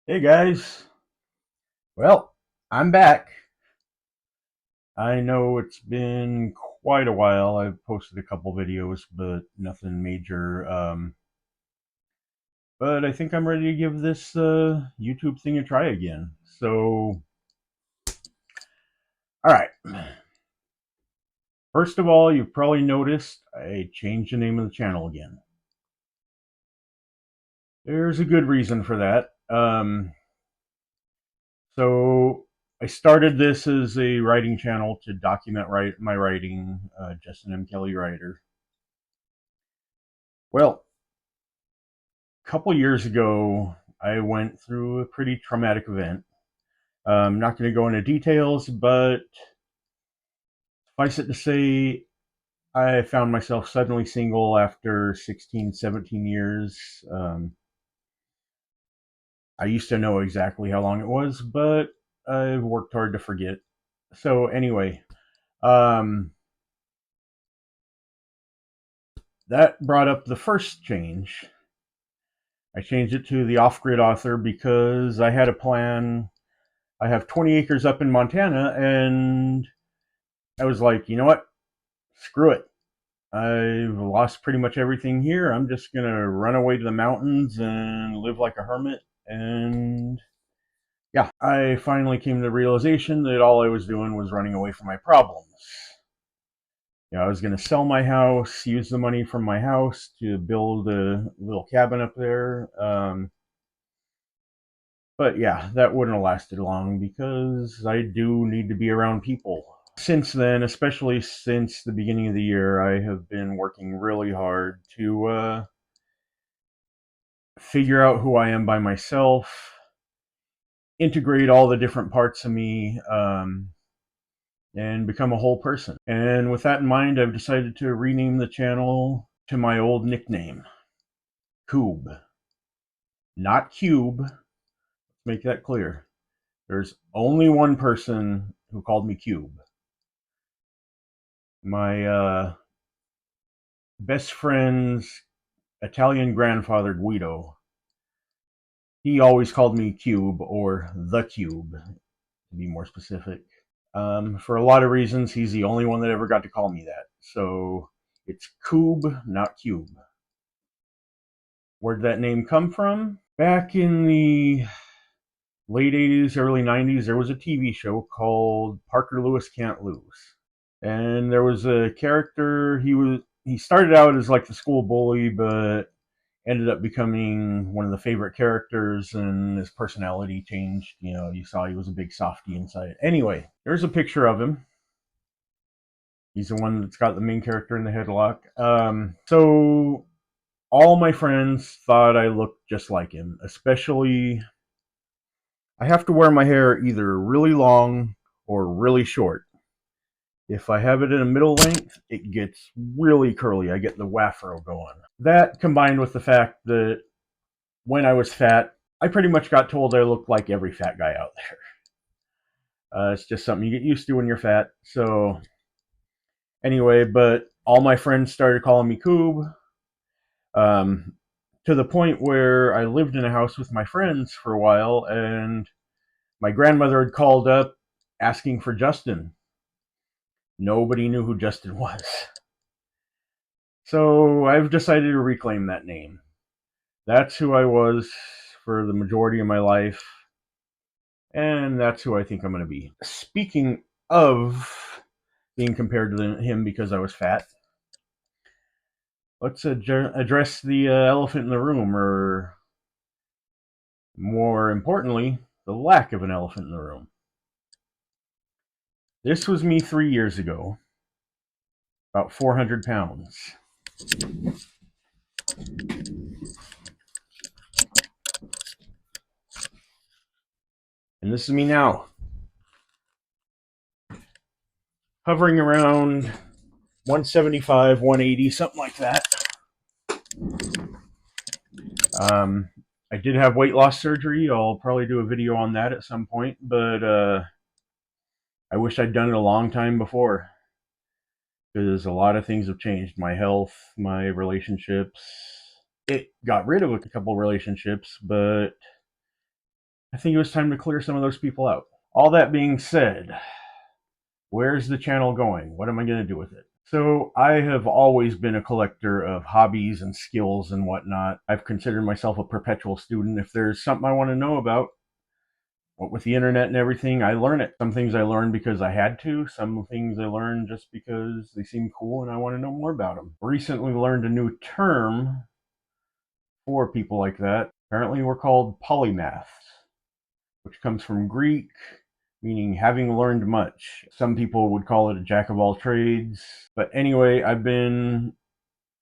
Hey guys, well, I'm back. I know it's been quite a while. I've posted a couple videos, but nothing major. But I think I'm ready to give this YouTube thing a try again. So, all right. First of all, you've probably noticed I changed the name of the channel again. There's a good reason for that. So I started this as a writing channel to document my writing, Justin M. Kelly writer. Well, a couple years ago, I went through a pretty traumatic event. I'm not going to go into details, but suffice it to say, I found myself suddenly single after 16, 17 years. I used to know exactly how long it was, but I've worked hard to forget. So, anyway, um, that brought up the first change. I changed it to the off grid author because I had a plan. I have 20 acres up in Montana, and I was like, you know what? Screw it. I've lost pretty much everything here. I'm just going to run away to the mountains and live like a hermit. And yeah, I finally came to the realization that all I was doing was running away from my problems. I was going to sell my house, use the money from my house to build a little cabin up there. But yeah, that wouldn't have lasted long because I do need to be around people. Since then, especially since the beginning of the year, I have been working really hard to figure out who I am by myself, integrate all the different parts of me, and become a whole person. And with that in mind, I've decided to rename the channel to my old nickname, Coob. Not Cube. Let's make that clear. There's only one person who called me Cube. My best friend's Italian grandfather, Guido, he always called me Cube or the Cube, to be more specific. For a lot of reasons, he's the only one that ever got to call me that. So it's Coob, not Cube. Where'd that name come from? Back in the late 80s, early 90s, there was a TV show called Parker Lewis Can't Lose. And there was a character, he started out as like the school bully, but ended up becoming one of the favorite characters, and his personality changed. You saw he was a big softy inside. Anyway, there's a picture of him. He's the one that's got the main character in the headlock. So all my friends thought I looked just like him, especially I have to wear my hair either really long or really short. If I have it in a middle length, it gets really curly. I get the wafro going. That combined with the fact that when I was fat, I pretty much got told I looked like every fat guy out there. It's just something you get used to when you're fat. So anyway, but all my friends started calling me Coob, um, to the point where I lived in a house with my friends for a while, and my grandmother had called up asking for Justin. Nobody knew who Justin was. So I've decided to reclaim that name. That's who I was for the majority of my life, and that's who I think I'm going to be. Speaking of being compared to him because I was fat, let's address the elephant in the room, or more importantly, the lack of an elephant in the room. This was me 3 years ago, about 400 pounds. And this is me now, hovering around 175, 180, something like that. Um, I did have weight loss surgery. I'll probably do a video on that at some point, but I wish I'd done it a long time before, because a lot of things have changed. My health, my relationships. It got rid of a couple relationships, but I think it was time to clear some of those people out. All that being said, where's the channel going? What am I going to do with it? So I have always been a collector of hobbies and skills and whatnot. I've considered myself a perpetual student. If there's something I want to know about, what with the internet and everything, I learn it. Some things I learned because I had to. Some things I learned just because they seem cool and I want to know more about them. Recently learned a new term for people like that. Apparently we're called polymaths, which comes from Greek, meaning having learned much. Some people would call it a jack of all trades. But anyway, I've been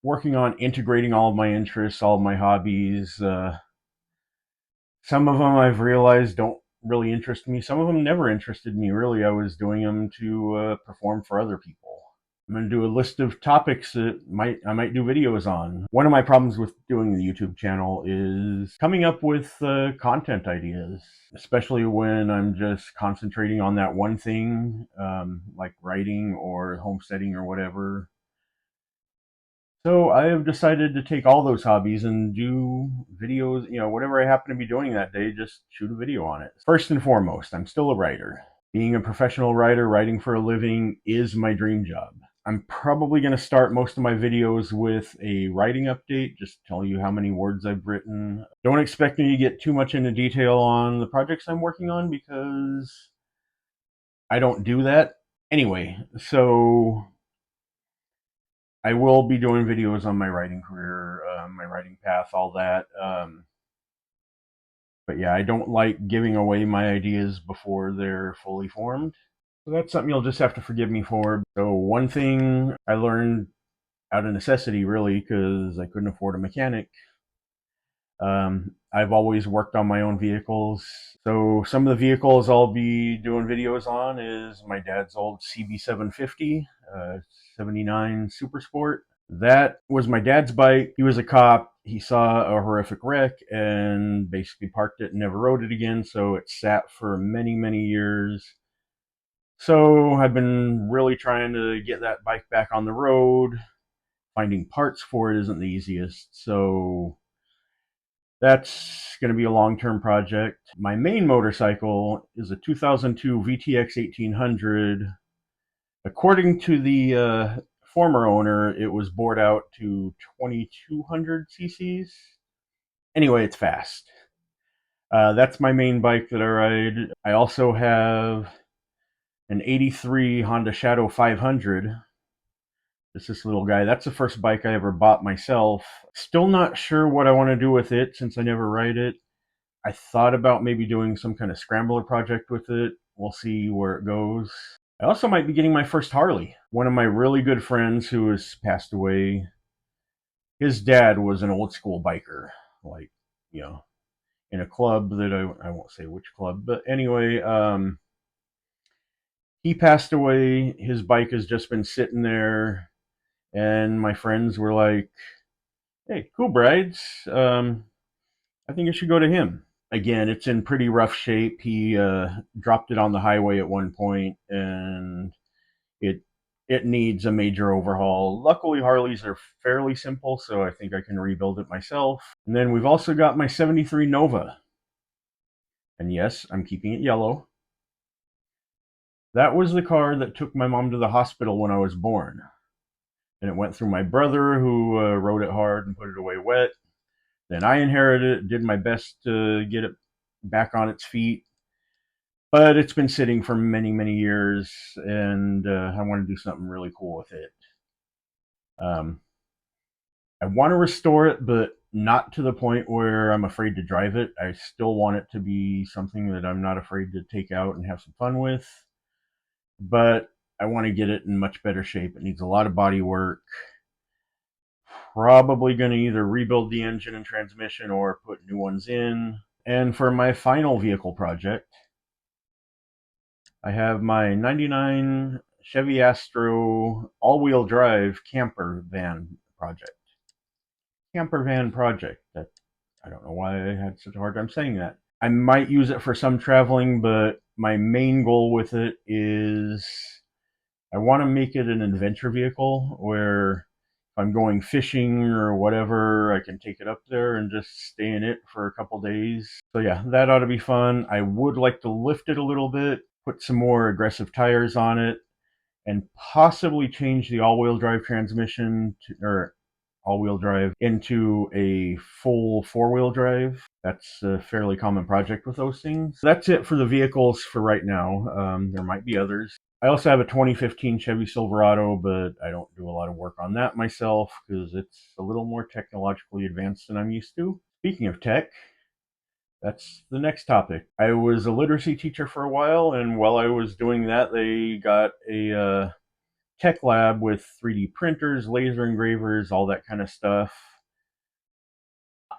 working on integrating all of my interests, all of my hobbies. Some of them I've realized don't really interest me. Some of them never interested me, really. I was doing them to perform for other people. I'm going to do a list of topics that I might do videos on. One of my problems with doing the YouTube channel is coming up with content ideas, especially when I'm just concentrating on that one thing, like writing or homesteading or whatever. So I have decided to take all those hobbies and do videos, whatever I happen to be doing that day, just shoot a video on it. First and foremost, I'm still a writer. Being a professional writer, writing for a living is my dream job. I'm probably going to start most of my videos with a writing update, just telling you how many words I've written. Don't expect me to get too much into detail on the projects I'm working on because I don't do that. Anyway, so I will be doing videos on my writing career, my writing path, all that. But yeah, I don't like giving away my ideas before they're fully formed. So that's something you'll just have to forgive me for. So one thing I learned out of necessity, really, because I couldn't afford a mechanic. I've always worked on my own vehicles. So some of the vehicles I'll be doing videos on is my dad's old CB750, 79 Super Sport. That was my dad's bike. He was a cop. He saw a horrific wreck and basically parked it and never rode it again. So it sat for many, many years. So I've been really trying to get that bike back on the road. Finding parts for it isn't the easiest. So that's going to be a long-term project. My main motorcycle is a 2002 VTX 1800. According to the former owner, it was bored out to 2200 cc's. Anyway, it's fast. That's my main bike that I ride. I also have an 83 Honda Shadow 500. It's this little guy. That's the first bike I ever bought myself. Still not sure what I want to do with it since I never ride it. I thought about maybe doing some kind of scrambler project with it. We'll see where it goes. I also might be getting my first Harley. One of my really good friends who has passed away, his dad was an old school biker, like, in a club that I won't say which club, but anyway, he passed away. His bike has just been sitting there, and my friends were like, "Hey, cool brides. I think you should go to him." Again, it's in pretty rough shape. He dropped it on the highway at one point, and it it needs a major overhaul. Luckily, Harleys are fairly simple, so I think I can rebuild it myself. And then we've also got my 73 Nova. And yes, I'm keeping it yellow. That was the car that took my mom to the hospital when I was born. And it went through my brother, who rode it hard and put it away wet. Then I inherited it, did my best to get it back on its feet. But it's been sitting for many, many years, and I want to do something really cool with it. I want to restore it, but not to the point where I'm afraid to drive it. I still want it to be something that I'm not afraid to take out and have some fun with. But I want to get it in much better shape. It needs a lot of body work. Probably going to either rebuild the engine and transmission or put new ones in. And for my final vehicle project, I have my 99 Chevy Astro all-wheel drive camper van project. Camper van project. That, I don't know why I had such a hard time saying that. I might use it for some traveling, but my main goal with it is I want to make it an adventure vehicle where if I'm going fishing or whatever, I can take it up there and just stay in it for a couple days. So yeah, that ought to be fun. I would like to lift it a little bit, put some more aggressive tires on it, and possibly change the all-wheel drive transmission or all-wheel drive into a full four-wheel drive. That's a fairly common project with those things. That's it for the vehicles for right now. There might be others. I also have a 2015 Chevy Silverado, but I don't do a lot of work on that myself because it's a little more technologically advanced than I'm used to. Speaking of tech, that's the next topic. I was a literacy teacher for a while, and while I was doing that, they got a tech lab with 3D printers, laser engravers, all that kind of stuff.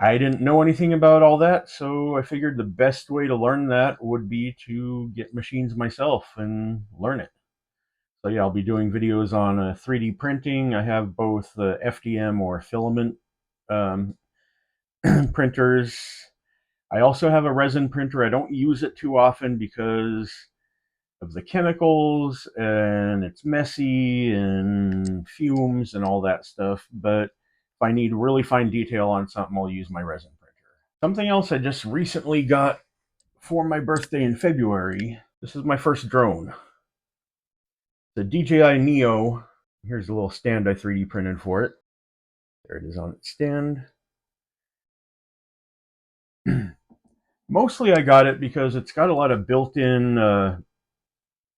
I didn't know anything about all that, so I figured the best way to learn that would be to get machines myself and learn it. So yeah, I'll be doing videos on 3D printing. I have both FDM or filament um, printers. I also have a resin printer. I don't use it too often because of the chemicals, and it's messy and fumes and all that stuff. But if I need really fine detail on something, I'll use my resin printer. Something else I just recently got for my birthday in February. This is my first drone. The DJI Neo. Here's a little stand I 3D printed for it. There it is on its stand. Mostly I got it because it's got a lot of built-in, I'm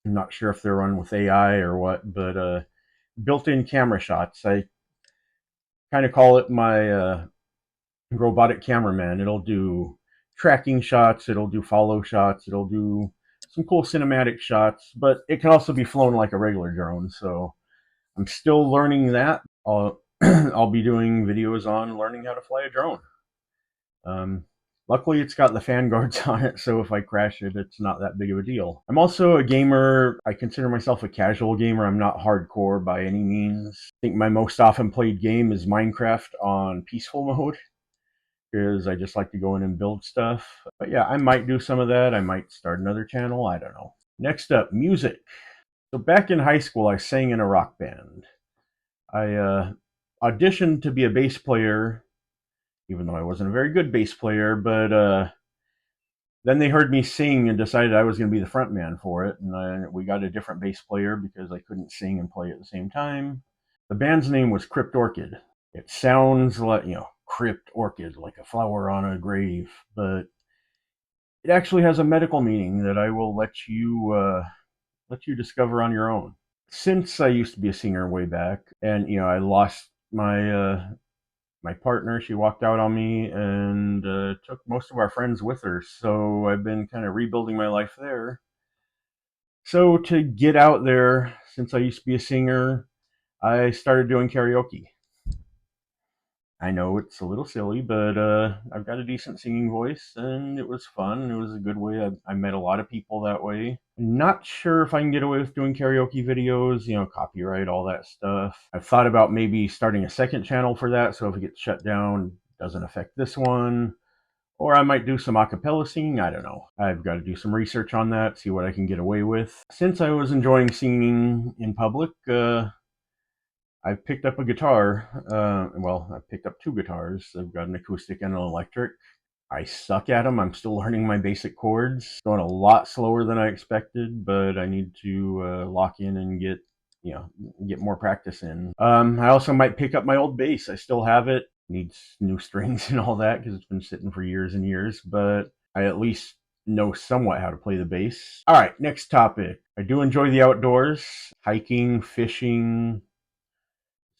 not sure if they're run with AI or what, but built-in camera shots. I kind of call it my robotic cameraman. It'll do tracking shots, it'll do follow shots, it'll do some cool cinematic shots, but it can also be flown like a regular drone. So I'm still learning that. I'll be doing videos on learning how to fly a drone. Luckily, it's got the fan guards on it, so if I crash it, it's not that big of a deal. I'm also a gamer. I consider myself a casual gamer. I'm not hardcore by any means. I think my most often played game is Minecraft on peaceful mode, because I just like to go in and build stuff. But yeah, I might do some of that. I might start another channel. I don't know. Next up, music. So back in high school, I sang in a rock band. I auditioned to be a bass player, even though I wasn't a very good bass player, but then they heard me sing and decided I was going to be the front man for it, and we got a different bass player because I couldn't sing and play at the same time. The band's name was Crypt Orchid. It sounds like, crypt orchid, like a flower on a grave, but it actually has a medical meaning that I will let you discover on your own. Since I used to be a singer way back, and I lost my partner. She walked out on me and took most of our friends with her. So I've been kind of rebuilding my life there. So to get out there, since I used to be a singer, I started doing karaoke. I know it's a little silly, but I've got a decent singing voice, and it was fun. It was a good way. I met a lot of people that way. Not sure if I can get away with doing karaoke videos, copyright, all that stuff. I've thought about maybe starting a second channel for that, so if it gets shut down, it doesn't affect this one. Or I might do some a cappella singing. I don't know. I've got to do some research on that, see what I can get away with. Since I was enjoying singing in public, I've picked up a guitar. I've picked up two guitars. I've got an acoustic and an electric. I suck at them. I'm still learning my basic chords. Going a lot slower than I expected, but I need to lock in and get more practice in. I also might pick up my old bass. I still have it. Needs new strings and all that because it's been sitting for years and years, but I at least know somewhat how to play the bass. All right, next topic. I do enjoy the outdoors, hiking, fishing.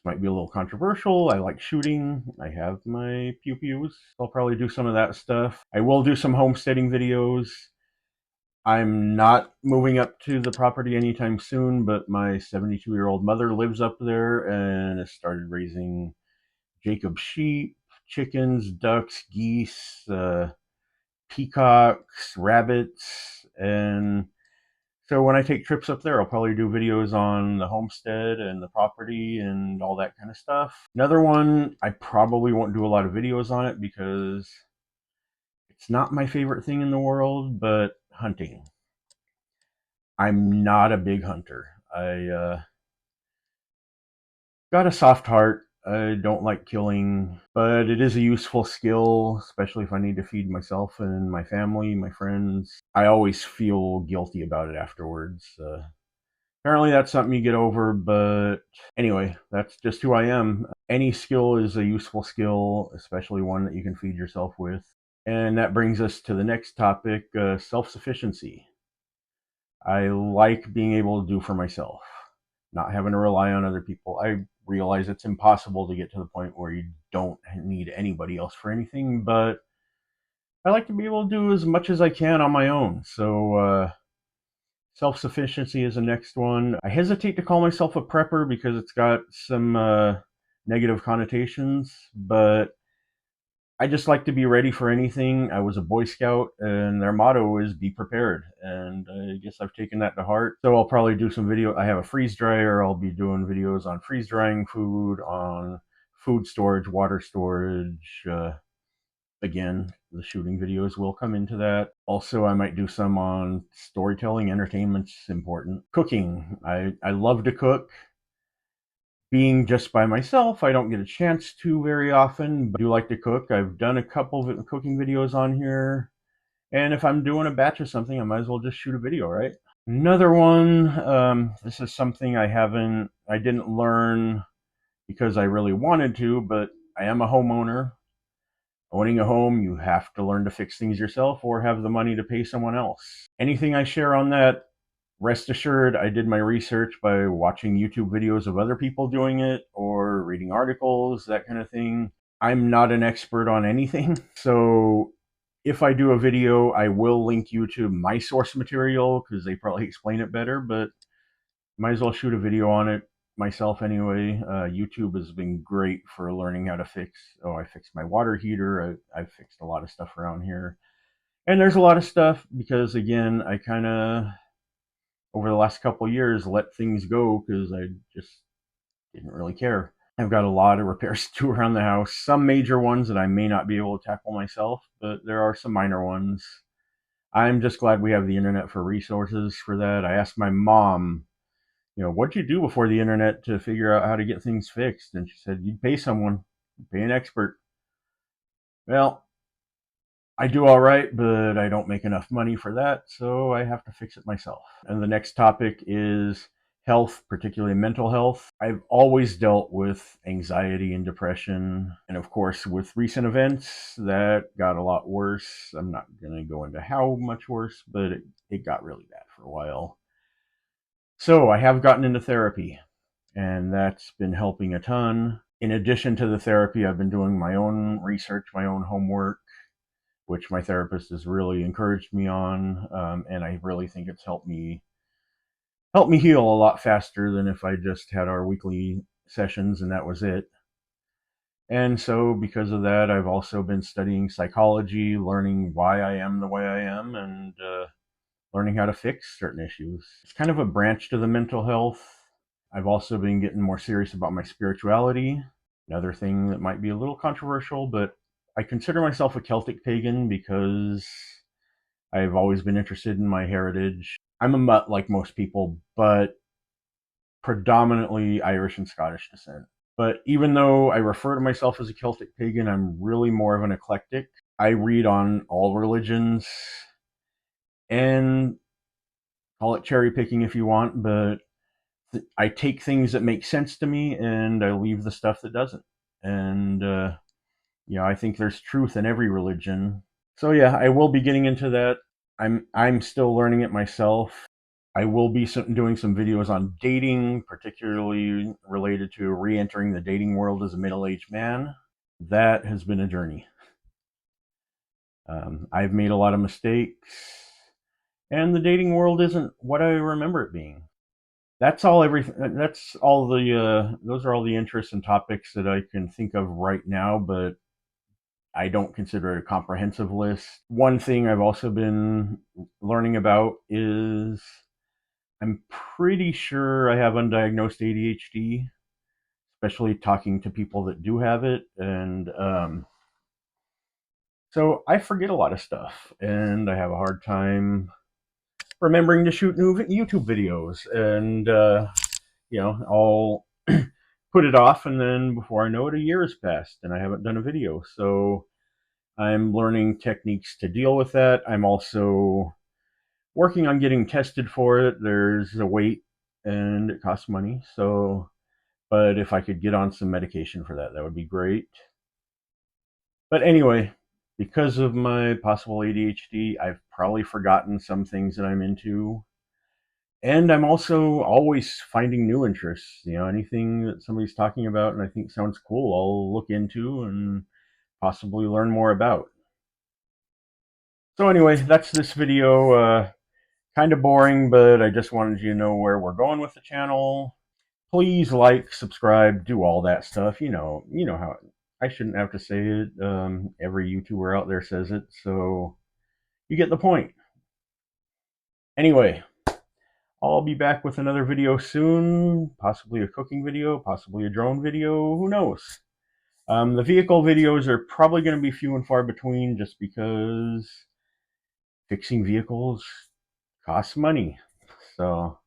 Might be a little controversial. I like shooting. I have my pew pews. I'll probably do some of that stuff. I will do some homesteading videos. I'm not moving up to the property anytime soon, but my 72-year-old mother lives up there and has started raising Jacob sheep, chickens, ducks, geese, peacocks, rabbits, and so when I take trips up there, I'll probably do videos on the homestead and the property and all that kind of stuff. Another one, I probably won't do a lot of videos on it because it's not my favorite thing in the world, but hunting. I'm not a big hunter. I got a soft heart. I don't like killing, but it is a useful skill, especially if I need to feed myself and my family, my friends. I always feel guilty about it afterwards. Apparently that's something you get over, but anyway, that's just who I am. Any skill is a useful skill, especially one that you can feed yourself with. And that brings us to the next topic, self-sufficiency. I like being able to do for myself, not having to rely on other people. I realize it's impossible to get to the point where you don't need anybody else for anything, but I like to be able to do as much as I can on my own. So, self-sufficiency is the next one. I hesitate to call myself a prepper because it's got some negative connotations, but I just like to be ready for anything. I was a Boy Scout, and their motto is "Be prepared," and I guess I've taken that to heart. So I'll probably do some video. I have a freeze dryer. I'll be doing videos on freeze drying food, on food storage, water storage. Again, the shooting videos will come into that. Also, I might do some on storytelling. Entertainment's important. Cooking. I love to cook. Being just by myself, I don't get a chance to very often, but I do like to cook. I've done a couple of cooking videos on here. And if I'm doing a batch of something, I might as well just shoot a video, right? Another one, this is something I didn't learn because I really wanted to, but I am a homeowner. Owning a home, you have to learn to fix things yourself or have the money to pay someone else. Anything I share on that, rest assured, I did my research by watching YouTube videos of other people doing it or reading articles, that kind of thing. I'm not an expert on anything, so if I do a video, I will link you to my source material because they probably explain it better, but might as well shoot a video on it myself anyway. YouTube has been great for learning how to fix. Oh, I fixed my water heater. I've fixed a lot of stuff around here. And there's a lot of stuff because, again, I kind of, over the last couple of years, let things go because I just didn't really care. I've got a lot of repairs to do around the house. Some major ones that I may not be able to tackle myself, but there are some minor ones. I'm just glad we have the internet for resources for that. I asked my mom, what'd you do before the internet to figure out how to get things fixed? And she said, you'd pay someone, you'd pay an expert. Well, I do all right, but I don't make enough money for that, so I have to fix it myself. And the next topic is health, particularly mental health. I've always dealt with anxiety and depression. And of course, with recent events, that got a lot worse. I'm not going to go into how much worse, but it got really bad for a while. So I have gotten into therapy, and that's been helping a ton. In addition to the therapy, I've been doing my own research, my own homework, which my therapist has really encouraged me on, and I really think it's helped me heal a lot faster than if I just had our weekly sessions and that was it. And so, because of that, I've also been studying psychology, learning why I am the way I am, and learning how to fix certain issues. It's kind of a branch to the mental health. I've also been getting more serious about my spirituality. Another thing that might be a little controversial, but I consider myself a Celtic pagan because I've always been interested in my heritage. I'm a mutt like most people, but predominantly Irish and Scottish descent. But even though I refer to myself as a Celtic pagan, I'm really more of an eclectic. I read on all religions and call it cherry picking if you want, but I take things that make sense to me and I leave the stuff that doesn't. And I think there's truth in every religion. So yeah, I will be getting into that. I'm still learning it myself. I will be doing some videos on dating, particularly related to re-entering the dating world as a middle-aged man. That has been a journey. I've made a lot of mistakes, and the dating world isn't what I remember it being. That's all. Everything. That's all the. Those are all the interests and topics that I can think of right now, but I don't consider it a comprehensive list. One thing I've also been learning about is I'm pretty sure I have undiagnosed ADHD, especially talking to people that do have it. And so I forget a lot of stuff, and I have a hard time remembering to shoot new YouTube videos. And, I'll put it off, and then before I know it, a year has passed and I haven't done a video. So I'm learning techniques to deal with that. I'm also working on getting tested for it. There's a wait and it costs money. So, but if I could get on some medication for that, that would be great. But anyway, because of my possible ADHD, I've probably forgotten some things that I'm into. And I'm also always finding new interests. You know, anything that somebody's talking about and I think sounds cool, I'll look into and possibly learn more about. So anyway, that's this video. Kind of boring, but I just wanted you to know where we're going with the channel. Please like, subscribe, do all that stuff. You know how I shouldn't have to say it. Every YouTuber out there says it, so you get the point. Anyway, I'll be back with another video soon, possibly a cooking video, possibly a drone video, who knows. The vehicle videos are probably going to be few and far between just because fixing vehicles costs money. So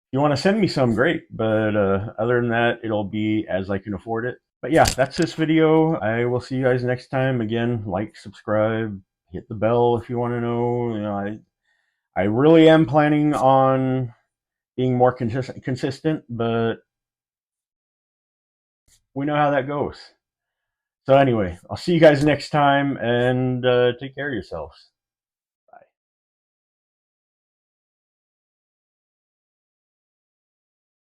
if you want to send me some, great. But other than that, it'll be as I can afford it. But yeah, that's this video. I will see you guys next time. Again, like, subscribe, hit the bell if you want to know. I really am planning on being more consistent, but we know how that goes. So anyway, I'll see you guys next time, and take care of yourselves.